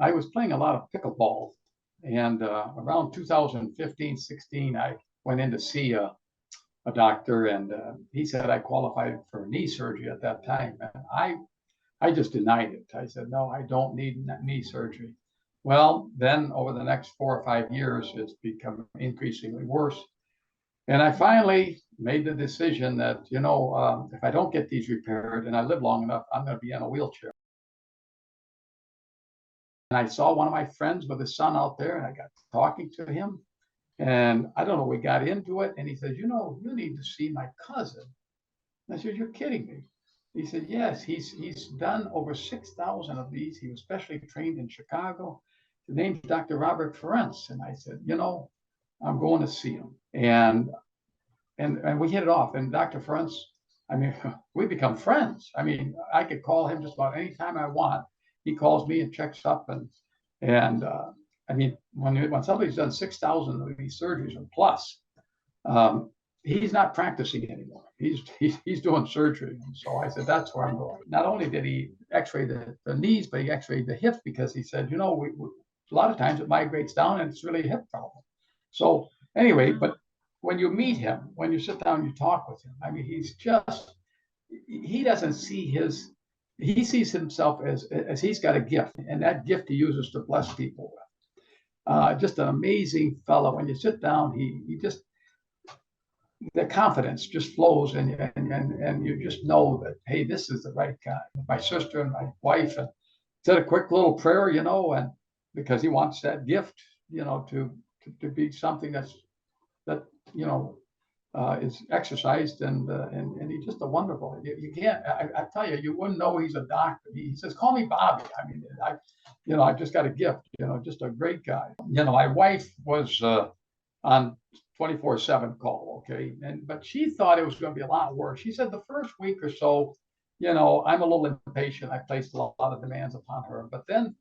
I was playing a lot of pickleball, and around 2015, 16, I went in to see a doctor, and he said I qualified for knee surgery at that time. And I just denied it. I said, no, I don't need knee surgery. Well, then over the next 4 or 5 years, it's become increasingly worse. And I finally made the decision that, if I don't get these repaired and I live long enough, I'm going to be in a wheelchair. And I saw one of my friends with his son out there, and I got talking to him. And I don't know, we got into it. And he says, you need to see my cousin. And I said, you're kidding me. He said, yes, he's done over 6,000 of these. He was specially trained in Chicago. The name's Dr. Robert Ference. And I said, I'm going to see him. And we hit it off. And Dr. Ference, I mean, we become friends. I mean, I could call him just about any time I want. He calls me and checks up. And I mean, when somebody's done 6,000 of these surgeries or plus, he's not practicing anymore. He's doing surgery. And so I said, that's where I'm going. Not only did he x-ray the knees, but he x-rayed the hips, because he said, a lot of times it migrates down and it's really a hip problem. So anyway, but when you meet him, when you sit down and you talk with him, I mean, he doesn't see he sees himself as he's got a gift, and that gift he uses to bless people with. Just an amazing fellow. When you sit down, he just, the confidence just flows, and you just know that, hey, this is the right guy. My sister and my wife said a quick little prayer, and because he wants that gift, to be something that is exercised, and he's just a wonderful. You can't. I tell you, you wouldn't know he's a doctor. He says, "Call me Bobby." I mean, I just got a gift. Just a great guy. My wife was on 24/7 call, okay, but she thought it was going to be a lot worse. She said the first week or so, I'm a little impatient. I placed a lot of demands upon her, but then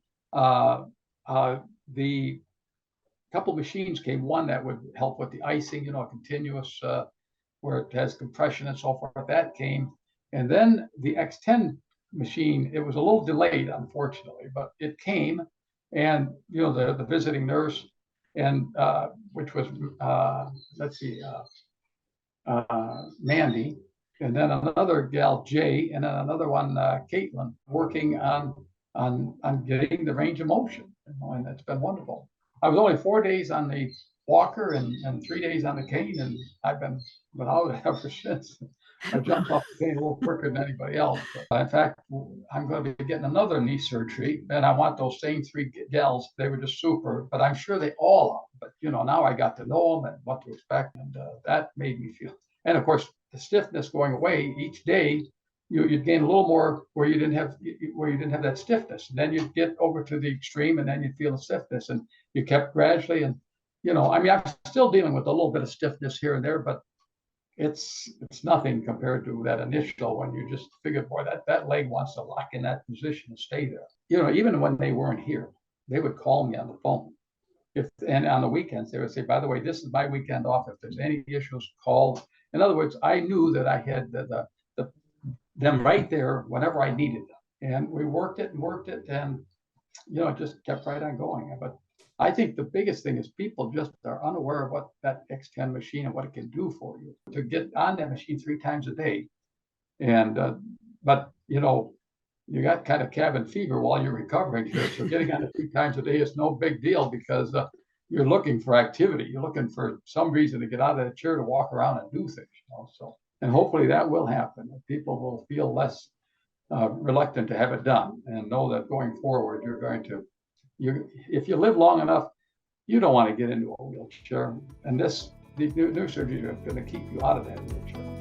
the couple of machines came, one that would help with the icing, a continuous where it has compression and so forth. That came. And then the X10 machine, it was a little delayed, unfortunately, but it came. And, the visiting nurse, and which was, Mandy, and then another gal, Jay, and then another one, Caitlin, working on getting the range of motion. And it's been wonderful. I was only 4 days on the walker and 3 days on the cane, and I've been without it ever since. I jumped off the cane a little quicker than anybody else. But in fact, I'm going to be getting another knee surgery, and I want those same three gals. They were just super, but I'm sure they all are. But now I got to know them and what to expect, and that made me feel. And of course, the stiffness going away each day. You'd gain a little more where you didn't have that stiffness, and then you'd get over to the extreme, and then you'd feel the stiffness, and you kept gradually. And I'm still dealing with a little bit of stiffness here and there, but it's nothing compared to that initial, when you just figured, boy, that leg wants to lock in that position and stay there. Even when they weren't here, they would call me on the phone. And on the weekends, they would say, by the way, this is my weekend off. If there's any issues, call. In other words, I knew that I had them right there whenever I needed them. And we worked it, and it just kept right on going. But I think the biggest thing is people just are unaware of what that X10 machine and what it can do for you. To get on that machine 3 times a day, and but you got kind of cabin fever while you're recovering here. So getting on it 3 times a day is no big deal, because you're looking for activity. You're looking for some reason to get out of the chair to walk around and do things. So. And hopefully that will happen. People will feel less reluctant to have it done, and know that going forward, if you live long enough, you don't want to get into a wheelchair. And these new surgeries are going to keep you out of that wheelchair.